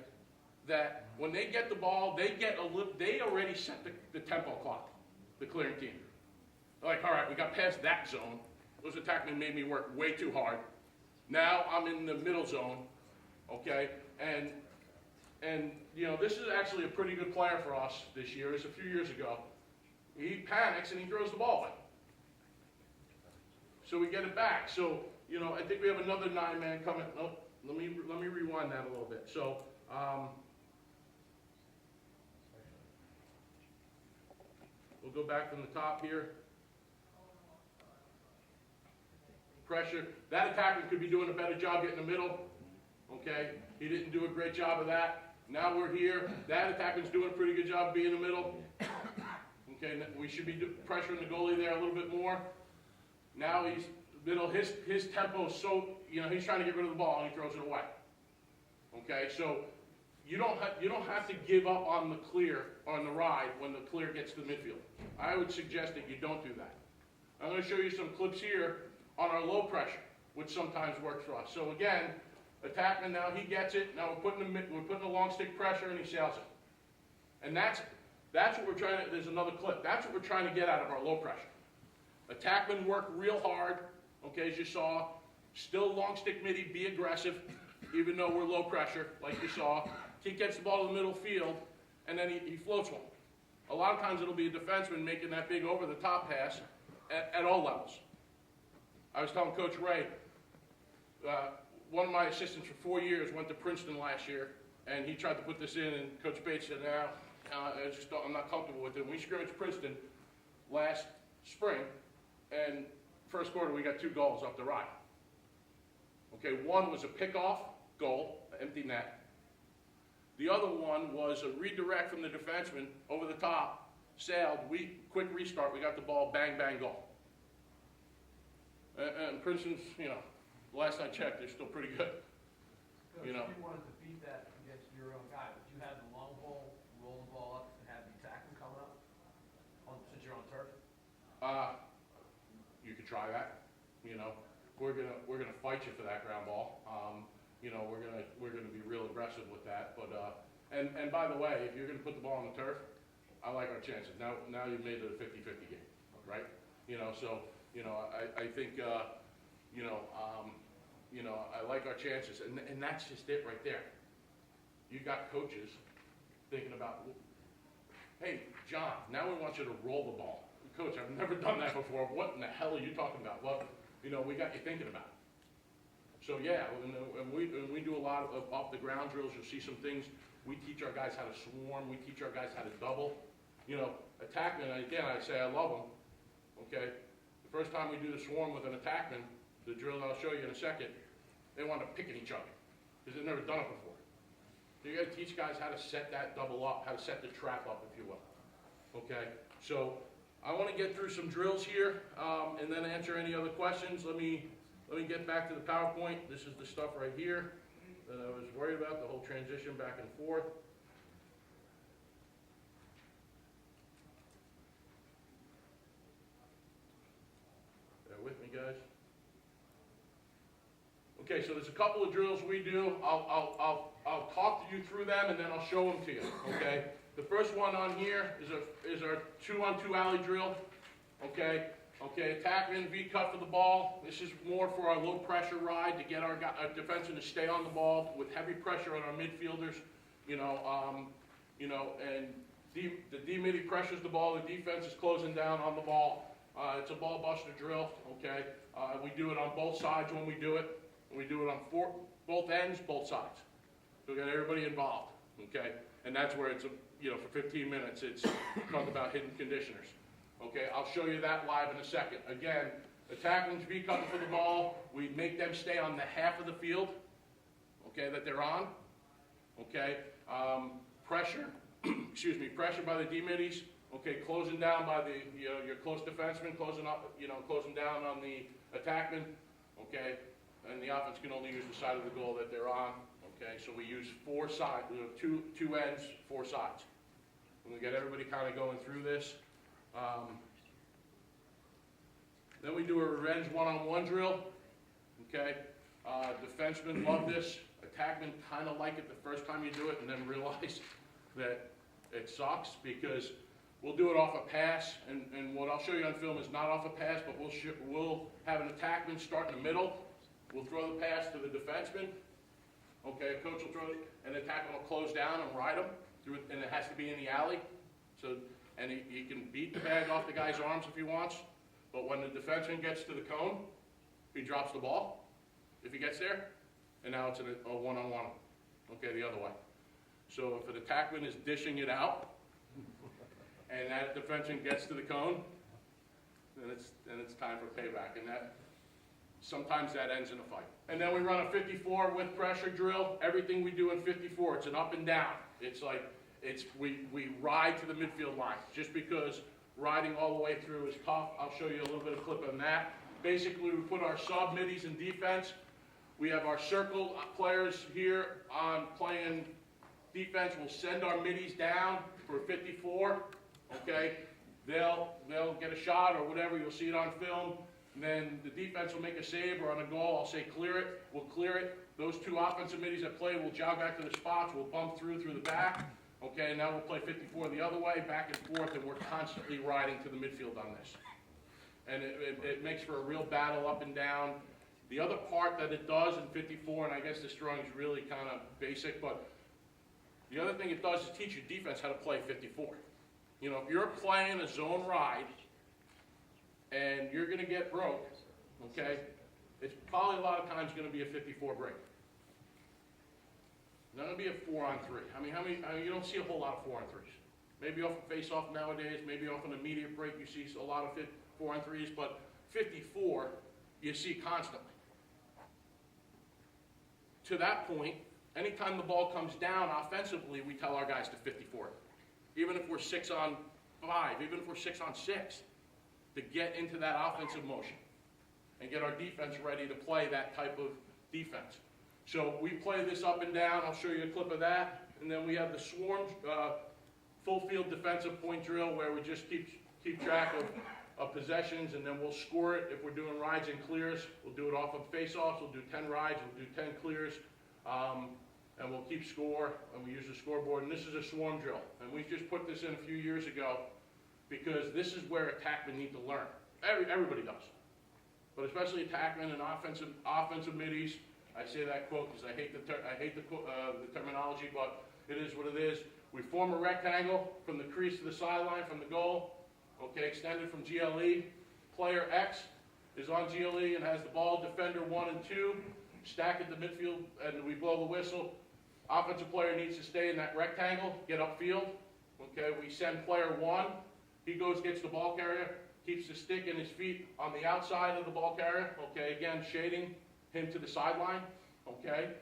That when they get the ball, they already set the tempo clock, the clearing team. They're like, all right, we got past that zone. Those attackmen made me work way too hard. Now I'm in the middle zone, okay? And you know, this is actually a pretty good player for us this year. It's a few years ago. He panics and he throws the ball away. So we get it back. So, you know, I think we have another 9-man coming. Nope, let me rewind that a little bit. So, we'll go back from the top here. Pressure. That attacker could be doing a better job getting in the middle. Okay, he didn't do a great job of that. Now we're here. That attacker's doing a pretty good job being in the middle. Okay, we should be pressuring the goalie there a little bit more. Now he's middle. His tempo is so, you know, he's trying to get rid of the ball and he throws it away. Okay, so you don't have to give up on the clear, on the ride when the clear gets to the midfield. I would suggest that you don't do that. I'm going to show you some clips here on our low pressure, which sometimes works for us. So again, attackman, now he gets it. Now we're putting a long stick pressure and he sails it. And that's what we're trying to, there's another clip. That's what we're trying to get out of our low pressure. Attackman work real hard, okay, as you saw. Still long stick midi, be aggressive, even though we're low pressure, like you saw. He gets the ball to the middle field. and then he floats one. A lot of times it'll be a defenseman making that big over-the-top pass at all levels. I was telling Coach Ray, one of my assistants for 4 years went to Princeton last year, and he tried to put this in, and Coach Bates said, no, I'm not comfortable with it. We scrimmaged Princeton last spring, and first quarter we got 2 goals off the ride. Okay, one was a pickoff goal, empty net. The other one was a redirect from the defenseman over the top, sailed, quick restart, we got the ball, bang, bang, goal. And Princeton's, last I checked, they're still pretty good. Coach, you wanted to beat that against your own guy, but you had the long ball, roll the ball up, and have the attackman coming up since you're on turf? You could try that. We're gonna fight you for that ground ball. We're gonna be real aggressive with that. But and by the way, if you're gonna put the ball on the turf, I like our chances. Now you've made it a 50-50 game, right? I think I like our chances, and that's just it right there. You got coaches thinking about, hey, John, now we want you to roll the ball. Coach, I've never done that before. What in the hell are you talking about? Well, we got you thinking about it. So yeah, and we do a lot of off the ground drills. You'll see some things. We teach our guys how to swarm. We teach our guys how to double. Attackmen, again, I say I love them. Okay? The first time we do the swarm with an attackman, the drill I'll show you in a second, they want to pick at each other because they've never done it before. So you got to teach guys how to set that double up, how to set the trap up, if you will. Okay? So I want to get through some drills here and then answer any other questions. Let me get back to the PowerPoint. This is the stuff right here that I was worried about, the whole transition back and forth. Bear with me, guys. Okay, so there's a couple of drills we do. I'll talk to you through them and then I'll show them to you. Okay. The first one on here is our 2-on-2 alley drill. Okay. Attackman, V-cut for the ball. This is more for our low pressure ride to get our defenseman to stay on the ball with heavy pressure on our midfielders. And the D-midi pressures the ball. The defense is closing down on the ball. It's a ball buster drill. Okay. We do it on both sides when we do it. We do it on both ends, both sides. So we got everybody involved. Okay. And that's where it's for 15 minutes, it's talk about hidden conditioners. Okay, I'll show you that live in a second. Again, attackmen's V-cutting for the ball. We make them stay on the half of the field, okay, that they're on. Okay, pressure, pressure by the D-middies. Okay, closing down by the, your close defenseman, closing down on the attackman. Okay, and the offense can only use the side of the goal that they're on. Okay, so we use 4 sides, 2 ends, 4 sides. And we get everybody kind of going through this. Then we do a revenge one-on-one drill. Okay, defensemen love this. Attackmen kind of like it the first time you do it, and then realize that it sucks because we'll do it off a pass. And what I'll show you on film is not off a pass, but we'll have an attackman start in the middle. We'll throw the pass to the defenseman. Okay, coach will throw it, and the attackman will close down and ride him through, and it has to be in the alley. So, and he can beat the bag off the guy's arms if he wants. But when the defenseman gets to the cone, he drops the ball. If he gets there, and now it's a one-on-one. Okay, the other way. So if an attackman is dishing it out, and that defenseman gets to the cone, then it's time for payback, and sometimes that ends in a fight. And then we run a 54 with pressure drill. Everything we do in 54, it's an up and down. It's like, we ride to the midfield line. Just because riding all the way through is tough, I'll show you a little bit of clip on that. Basically, we put our sub middies in defense. We have our circle players here on playing defense. We'll send our middies down for 54. Okay, they'll get a shot or whatever. You'll see it on film. And then the defense will make a save or on a goal, I'll say clear it, we'll clear it. Those 2 offensive middies that play will jog back to their spots, we'll bump through the back. Okay, now we'll play 54 the other way, back and forth, and we're constantly riding to the midfield on this. And it makes for a real battle up and down. The other part that it does in 54, and I guess this drawing is really kind of basic, but The other thing it does is teach your defense how to play 54. You know, if you're playing a zone ride and you're going to get broke, okay, it's probably a lot of times going to be a 54 break. Not going to be a 4-on-3. I mean, you don't see a whole lot of 4-on-3s. Maybe off a face-off nowadays, maybe off an immediate break, you see a lot of 4-on-3s, but 54 you see constantly. To that point, anytime the ball comes down offensively, we tell our guys to 54. Even if we're 6-on-5, even if we're 6-on-6, to get into that offensive motion and get our defense ready to play that type of defense. So we play this up and down. I'll show you a clip of that. And then we have the swarm full field defensive point drill where we just keep track of possessions, and then we'll score it. If we're doing rides and clears, we'll do it off of face-offs. We'll do 10 rides, we'll do 10 clears, and we'll keep score, and we use the scoreboard. And this is a swarm drill. And we just put this in a few years ago because this is where attackmen need to learn. Everybody does. But especially attackmen and offensive middies. I say that quote because I hate the terminology, but it is what it is. We form a rectangle from the crease to the sideline, from the goal, okay, extended from GLE. Player X is on GLE and has the ball, defender 1 and 2, stack at the midfield, and we blow the whistle. Offensive player needs to stay in that rectangle, get upfield. Okay, we send player 1, he goes, gets the ball carrier, keeps the stick and his feet on the outside of the ball carrier, okay, again, shading him to the sideline, okay?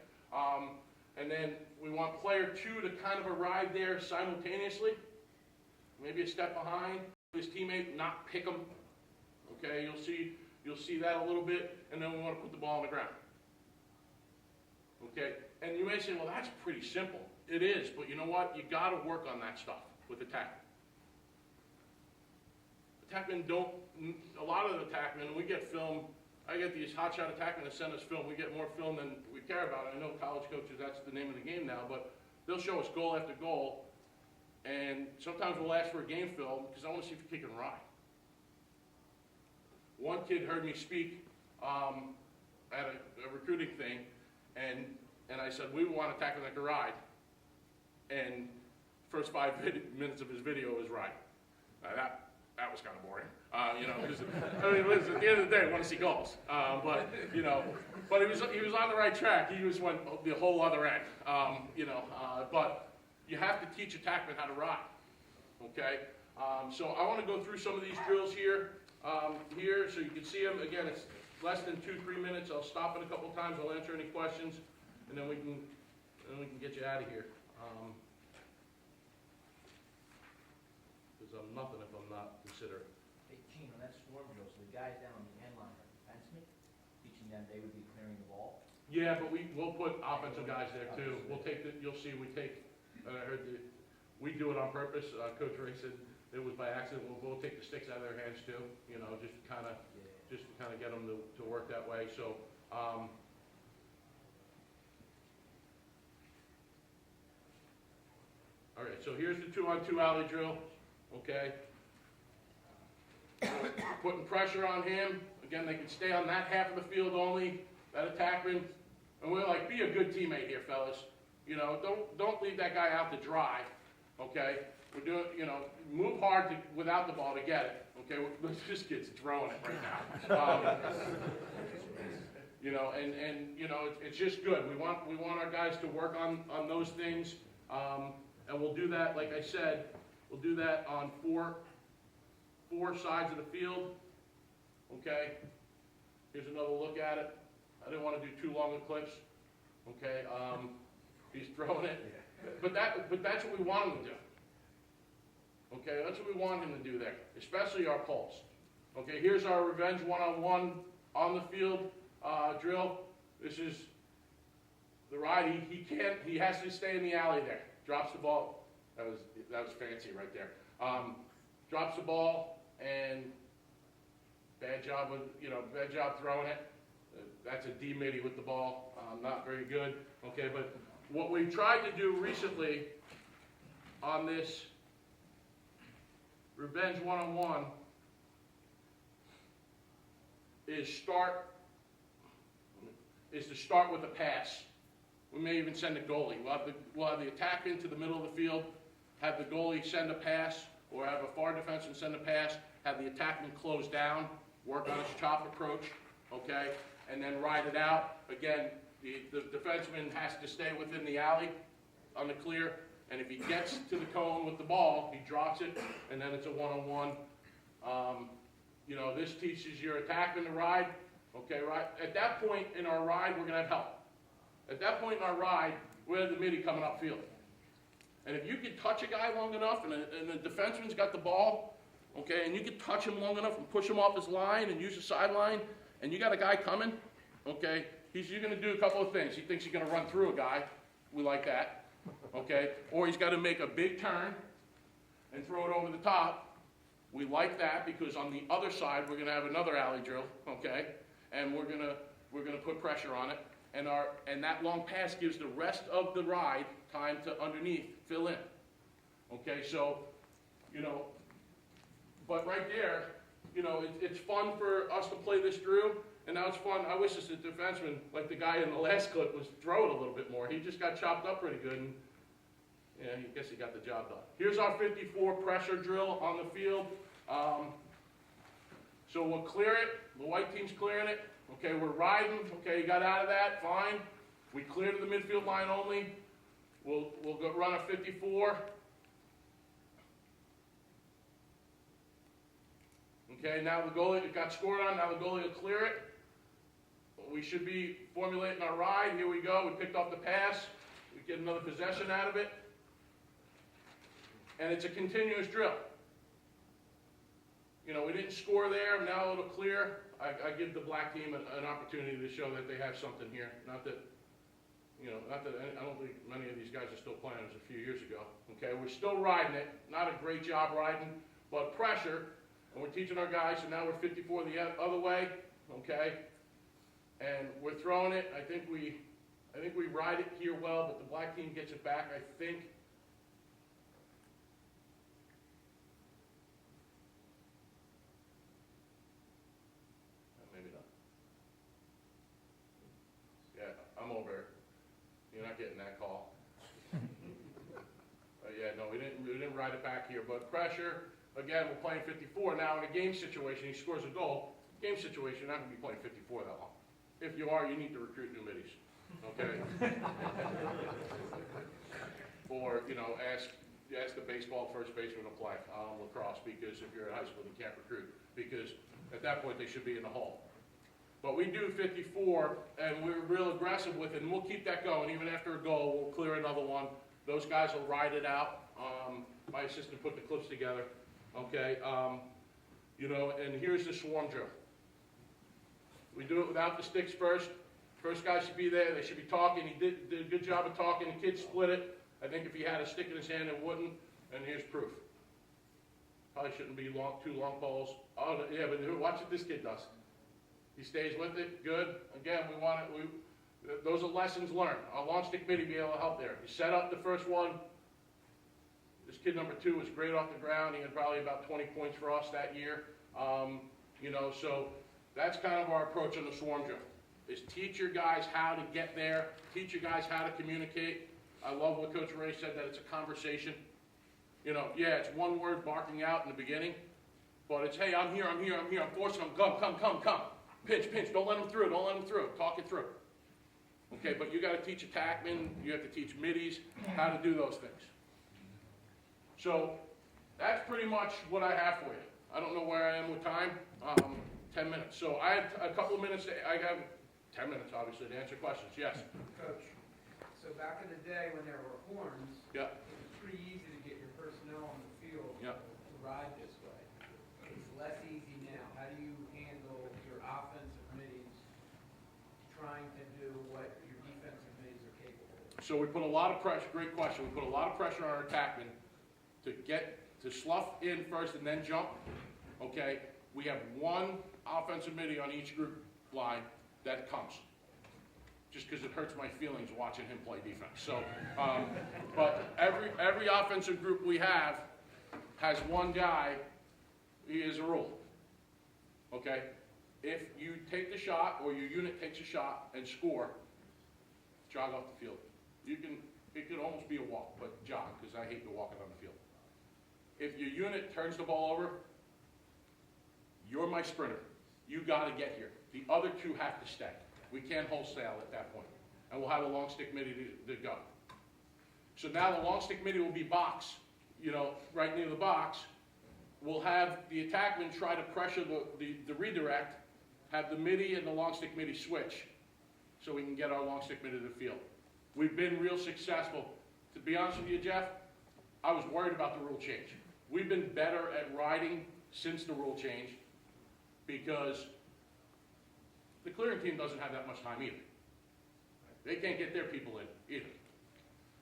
And then we want player 2 to kind of arrive there simultaneously, maybe a step behind his teammate, not pick him, okay? You'll see that a little bit, and then we want to put the ball on the ground, okay? And you may say, well, that's pretty simple. It is, but you know what? You got to work on that stuff with attackmen. Attackmen don't, a lot of the attackmen, we get film. I get these hotshot attackmen that send us film. We get more film than we care about. I know college coaches, that's the name of the game now, but they'll show us goal after goal, and sometimes we'll ask for a game film because I want to see if you can ride. One kid heard me speak at a recruiting thing, and I said, we want attackmen that can ride, and first 5 minutes of his video was riding. That was kind of boring, you know. Because, I mean, listen, at the end of the day, I want to see goals. But you know, but he was on the right track. He just went the whole other end, you know. But you have to teach attackmen how to ride. Okay. So I want to go through some of these drills here, so you can see them. Again, it's less than 2-3 minutes. I'll stop it a couple times. I'll answer any questions, and then we can get you out of here. I'm nothing if I'm not considerate. Hey, Gene, on that swarm drill, so the guys down on the end line are defensemen, teaching them they would be clearing the ball? Yeah, but we'll put offensive guys there too. We'll take you'll see, we do it on purpose. Coach Ray said it was by accident. We'll take the sticks out of their hands too, you know, just to kind of get them to work that way. So, all right, so here's the 2-on-2 alley drill. Okay, putting pressure on him. Again, they can stay on that half of the field only, that attackman. And we're like, be a good teammate here, fellas. You know, don't leave that guy out to dry. Okay, we're doing, you know, move hard without the ball to get it. Okay, this kid's throwing it right now. You know, and you know, it's just good. We want our guys to work on those things, and we'll do that, like I said. We'll do that on four sides of the field, okay? Here's another look at it. I didn't want to do too long of clips, okay? He's throwing it, but that's what we want him to do, okay? That's what we want him to do there, especially our pulls, okay? Here's our revenge one-on-one on the field drill. This is the ride. He has to stay in the alley there. Drops the ball. That was fancy right there. Drops the ball, and bad job throwing it. That's a D-midi with the ball. Not very good. Okay, but what we tried to do recently on this revenge one-on-one is to start with a pass. We may even send a goalie. We'll have the attack into the middle of the field, have the goalie send a pass, or have a far defenseman send a pass, have the attackman close down, work on his chop approach, okay, and then ride it out. Again, the defenseman has to stay within the alley on the clear, and if he gets to the cone with the ball, he drops it, and then it's a one-on-one. You know, this teaches your attackman to ride, okay, right? At that point in our ride, we're gonna have help. At that point in our ride, we have the midi coming upfield. And if you can touch a guy long enough, and the defenseman's got the ball, okay, and you can touch him long enough and push him off his line and use the sideline, and you got a guy coming, okay, you're gonna do a couple of things. He thinks he's gonna run through a guy. We like that, okay? Or he's gotta make a big turn and throw it over the top. We like that because on the other side, we're gonna have another alley drill, okay? And we're gonna put pressure on it. And that long pass gives the rest of the ride time to underneath, fill in. Okay, so, you know, but right there, you know, it's fun for us to play this drill, and now it's fun. I wish this defenseman, like the guy in the last clip, was throw it a little bit more. He just got chopped up pretty good, and yeah, I guess he got the job done. Here's our 54 pressure drill on the field. So we'll clear it. The white team's clearing it. Okay, we're riding. Okay, you got out of that, fine. We clear to the midfield line only. We'll go run a 54. Okay, now the goalie, it got scored on, now the goalie will clear it. We should be formulating our ride. Here we go. We picked off the pass. We get another possession out of it. And it's a continuous drill. You know, we didn't score there, now it'll clear. I give the black team an opportunity to show that they have something here. Not that, you know, I don't think many of these guys are still playing. It was a few years ago. Okay, we're still riding it. Not a great job riding, but pressure. And we're teaching our guys, so now we're 54 the other way, okay? And we're throwing it. I think we ride it here well, but the black team gets it back, I think. Maybe not. Yeah, I'm over it. You're not getting that call. Yeah, no, we didn't ride it back here, but pressure. Again, we're playing 54. Now, in a game situation, he scores a goal. Game situation, you're not going to be playing 54 that long. If you are, you need to recruit new middies, okay? Or, you know, ask the baseball first baseman to play lacrosse, because if you're at high school, you can't recruit, because at that point, they should be in the hole. But we do 54, and we're real aggressive with it, and we'll keep that going. Even after a goal, we'll clear another one. Those guys will ride it out. My assistant put the clips together. Okay, you know, and here's the swarm drill. We do it without the sticks first. First guy should be there. They should be talking. He did a good job of talking. The kid split it. I think if he had a stick in his hand, it wouldn't. And here's proof. Probably shouldn't be two long poles. Oh, yeah, but watch what this kid does. He stays with it. Good. Again, those are lessons learned. Our long stick midi be able to help there. You set up the first one. This kid number 2 was great off the ground. He had probably about 20 points for us that year. You know, so that's kind of our approach on the swarm drill, is teach your guys how to get there, teach your guys how to communicate. I love what Coach Ray said, that it's a conversation. You know, yeah, it's one word barking out in the beginning, but it's, hey, I'm here, I'm forcing them, come. Pinch, don't let them through, talk it through. Okay, but you got to teach attackmen, you have to teach middies how to do those things. So that's pretty much what I have for you. I don't know where I am with time. 10 minutes. So I have a couple of minutes. I have 10 minutes, obviously, to answer questions. Yes? Coach, so back in the day when there were horns, Yeah. it was pretty easy to get your personnel on the field Yeah. to ride this way. It's less easy now. How do you handle your offensive middies trying to do what your defensive middies are capable of? So we put a lot of pressure, great question. We put a lot of pressure on our attackmen to slough in first and then jump. Okay? We have one offensive midi on each group line that comes. Just because it hurts my feelings watching him play defense. So, but every offensive group we have has one guy. He is a rule. Okay? If you take the shot or your unit takes a shot and score, jog off the field. It could almost be a walk, but jog, because I hate to walk it on the field. If your unit turns the ball over, you're my sprinter. You got to get here. The other two have to stay. We can't wholesale at that point. And we'll have a long stick midi to go. So now the long stick midi will be box, right near the box. We'll have the attackman try to pressure the redirect, have the midi and the long stick midi switch, so we can get our long stick midi to the field. We've been real successful. To be honest with you, Jeff, I was worried about the rule change. We've been better at riding since the rule change because the clearing team doesn't have that much time either. They can't get their people in either.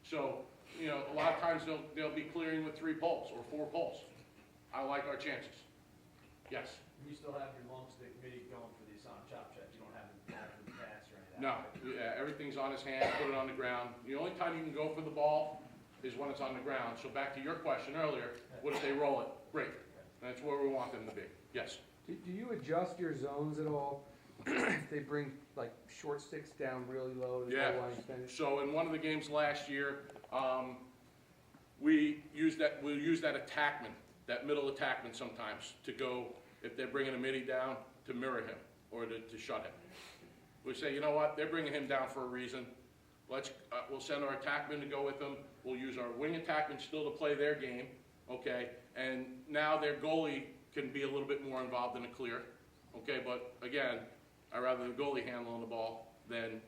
So, a lot of times they'll be clearing with 3 poles or 4 poles. I like our chances. Yes? You still have your long stick midi going for these chop checks, you don't have the pass or anything? No, everything's on his hand, put it on the ground. The only time you can go for the ball is when it's on the ground. So back to your question earlier, what if they roll it? Great. That's where we want them to be. Yes? Do you adjust your zones at all? If they bring like short sticks down really low, the goal line finish? So in one of the games last year, we'll use that attackman, that middle attackman sometimes to go, if they're bringing a midi down, to mirror him or to shut him. We say, you know what, they're bringing him down for a reason. We'll send our attackman to go with them. We'll use our wing attackman still to play their game, okay? And now their goalie can be a little bit more involved in a clear, okay? But again, I'd rather the goalie handling the ball than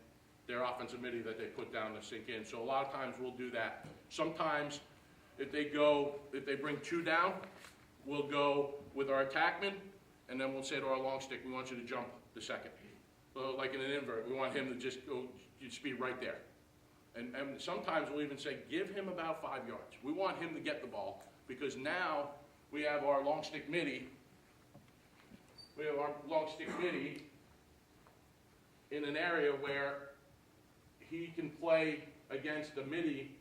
their offensive midi that they put down to sink in. So a lot of times we'll do that. Sometimes if they bring 2 down, we'll go with our attackman, and then we'll say to our long stick, we want you to jump the second. So like in an invert, we want him to just go, you speed right there. And sometimes we'll even say, give him about 5 yards. We want him to get the ball, because now we have our long stick midi. We have our long stick midi in an area where he can play against the midi,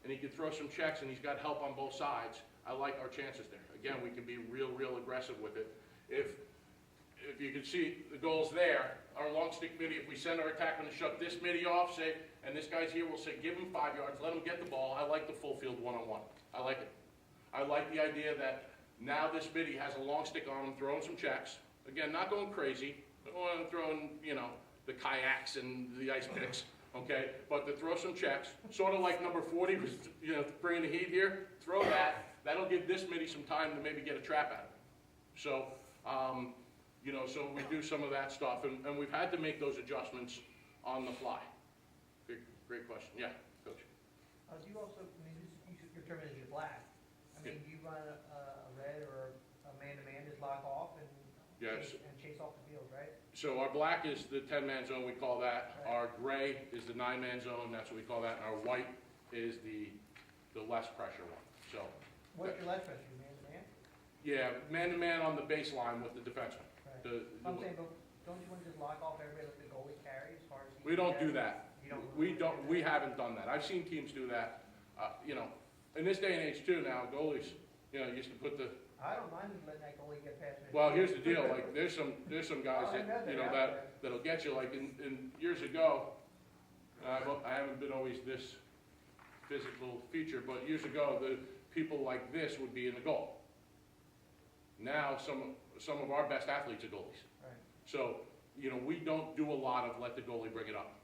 and he can throw some checks, and he's got help on both sides. I like our chances there. Again, we can be real aggressive with it. If you can see the goals there, our long stick midi, if we send our attackman to shut this midi off, say, and this guy's here, we'll say, give him 5 yards, let him get the ball. I like the full field one-on-one. I like it. I like the idea that now this midi has a long stick on him, throwing some checks. Again, not going crazy, not throwing, the kayaks and the ice picks, okay? But to throw some checks, sort of like number 40 was, bringing the heat here, throw that. That'll give this midi some time to maybe get a trap at him. So, so we do some of that stuff, and we've had to make those adjustments on the fly. Great question. Yeah, Coach. Do you also, your term is black. Do you run a red or a man-to-man, just lock off and chase off the field, right? So our black is the 10-man zone, we call that. Right. Our gray is the 9-man zone, that's what we call that. And our white is the less pressure one. So. What's your less pressure, man-to-man? Yeah, man-to-man on the baseline with the defenseman. Right. I'm saying, but don't you want to just lock off everybody, let the goalie carry as far as? We don't do that. We haven't done that. I've seen teams do that. In this day and age too now, goalies, used to put the. I don't mind letting that goalie get past me. Well, here's the deal. Like there's some guys that'll get you. Like in years ago, I haven't been always this physical feature, but years ago the people like this would be in the goal. Now some of our best athletes are goalies. Right. So we don't do a lot of let the goalie bring it up.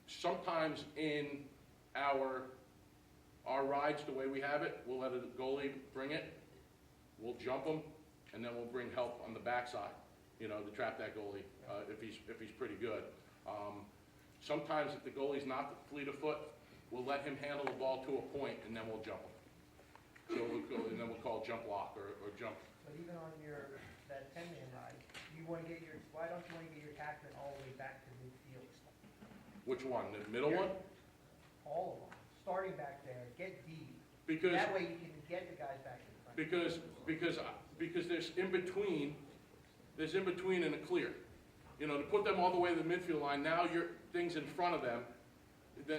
Sometimes in our rides, the way we have it, we'll let a goalie bring it, we'll jump him, and then we'll bring help on the backside, to trap that goalie if he's pretty good. Sometimes if the goalie's not fleet of foot, we'll let him handle the ball to a point, and then we'll jump him. So and then we'll call jump lock or jump. But even on that 10-man ride, why don't you want to get your attackman all the way back to midfield? Which one? The middle one? All of them. Starting back there, get deep. Because that way you can get the guys back to the front. Because there's in between and a clear. To put them all the way to the midfield line, now your thing's in front of them.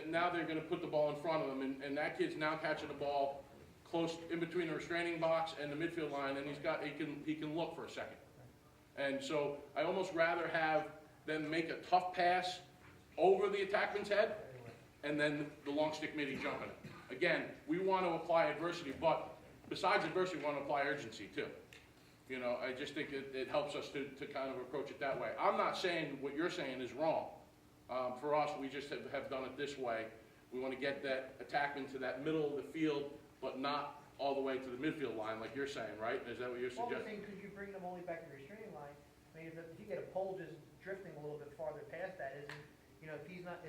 Now they're going to put the ball in front of them, and that kid's now catching the ball close in between the restraining box and the midfield line, and he can look for a second. And so I almost rather have them make a tough pass over the attackman's head, and then the long stick midi jumping it. Again, we want to apply adversity, but besides adversity, we want to apply urgency too. You know, I just think it helps us to kind of approach it that way. I'm not saying what you're saying is wrong. For us, we just have done it this way. We want to get that attackman to that middle of the field, but not all the way to the midfield line, like you're saying, right? Is that what you're Well, I'm suggesting? saying, could you bring them only back to the restraining line? I mean, if you get a pole just drifting a little bit farther past that, isn't, you know, if he's not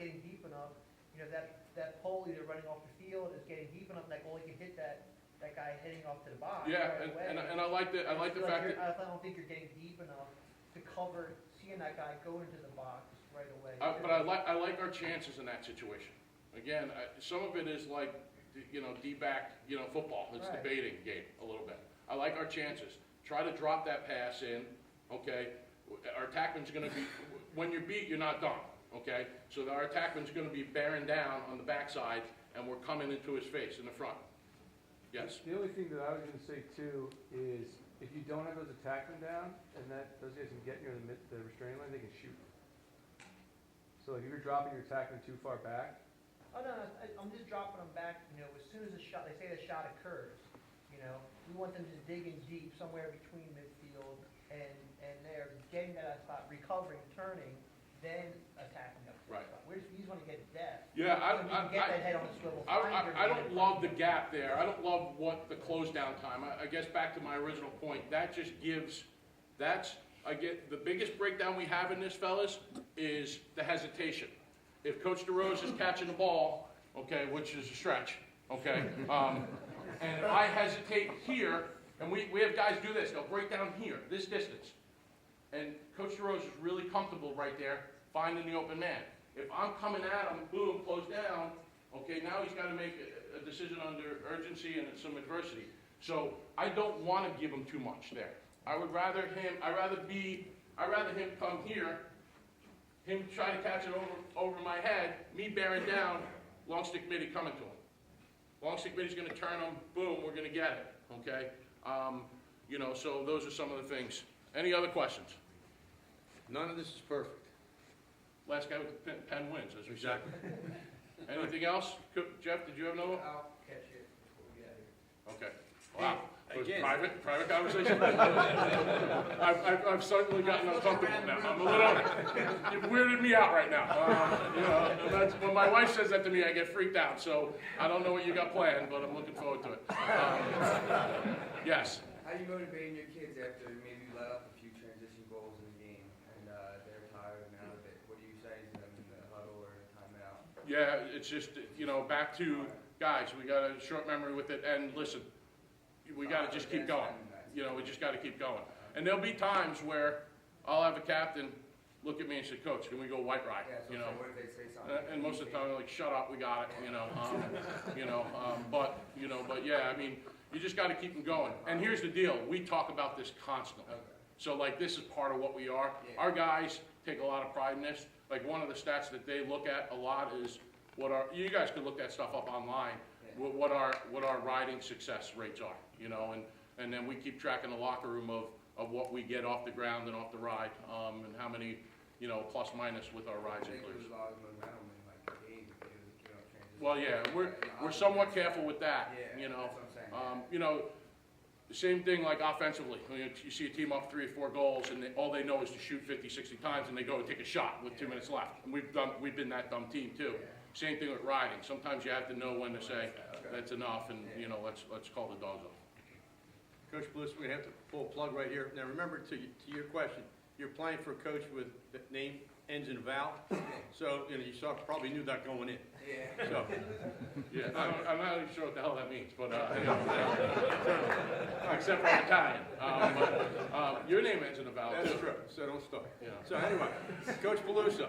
getting deep enough, you know, that pole either running off the field is getting deep enough that goalie can hit that guy heading off to the box Yeah, right away. and I like the fact that. I don't think you're getting deep enough to cover seeing that guy go into the box right away. But I like our chances in that situation. Again, some of it is like, you know, D-back, you know, football. It's the Right. baiting game a little bit. I like our chances. Try to drop that pass in, okay? Our attackman's going to be, when you're beat, you're not done, okay? So our attackman's going to be bearing down on the backside, and we're coming into his face in the front. Yes? The only thing that I was gonna say too is, if you don't have those attackmen down, and those guys can get near the restraining line, they can shoot. So like if you're dropping your attackman too far back, Oh, no, I'm just dropping them back, you know, as soon as they say the shot occurs, you know, we want them just digging deep somewhere between midfield and there, getting that spot, recovering, turning, then attacking them. Right. We just want to get depth. Yeah, So we can get that head on the swivel. I don't love the gap there. I don't love what the close down time. I guess back to my original point, that just gives, I get, the biggest breakdown we have in this, fellas, is the hesitation. If Coach DeRose is catching the ball, okay, which is a stretch, okay, and I hesitate here, and we have guys do this, they'll break down here, this distance. And Coach DeRose is really comfortable right there, finding the open man. If I'm coming at him, boom, close down, okay, now he's got to make a decision under urgency and some adversity. So I don't want to give him too much there. I'd rather him come here, him try to catch it over my head, me bearing down, long stick midi coming to him. Long stick midi's going to turn him, boom, we're going to get it, okay? You know, so those are some of the things. Any other questions? None of this is perfect. Last guy with the pen wins, as we said. Exactly. Anything else? Jeff, did you have another one? I'll catch it before we get here. Okay. Wow. It was Again. private conversation. I've certainly gotten uncomfortable now. I'm a little, you've weirded me out right now. You know, that's, when my wife says that to me, I get freaked out. So I don't know what you got planned, but I'm looking forward to it. Yes. How are you motivating your kids after maybe you let up a few transition goals in the game and they're tired and out of it? What do you say to them in the huddle or in the timeout? Yeah, it's just, you know, back to, guys, we got a short memory with it, and listen, we got to just keep going. You know, we just got to keep going. And there'll be times where I'll have a captain look at me and say, Coach, can we go white ride? Yeah, so You know, what if they say something? and most of the time they're like, shut up, we got it, you know. But yeah, I mean, you just got to keep them going. And here's the deal, we talk about this constantly. Okay. So like, this is part of what we are. Yeah. Our guys take a lot of pride in this. Like, one of the stats that they look at a lot is you guys can look that stuff up online, Yeah. what our riding success rates are, you know, and then we keep track in the locker room of what we get off the ground and off the ride, and how many, you know, plus minus with our rides I and think clears. there's a lot of momentum in like the game if you know, transition. Well, yeah, we're somewhat careful with that, Yeah, you know. that's what I'm saying. You know, the same thing like offensively. You see a team up 3 or 4 goals, and all they know is to shoot 50, 60 times, and they go and take a shot with 2 minutes left. And we've been that dumb team too. Same thing with riding. Sometimes you have to know when to say that's enough, and you know, let's call the dogs off. Coach Peluso, we're going to have to pull a plug right here. Now, remember, to your question, you're playing for a coach with the name ends in vowel, so, you know, you probably knew that going in. Yeah. So, Yeah, I'm not even sure what the hell that means, but you know, except for Italian. Your name ends in a vowel that's too. true, so don't start. Yeah. So anyway, Coach Peluso.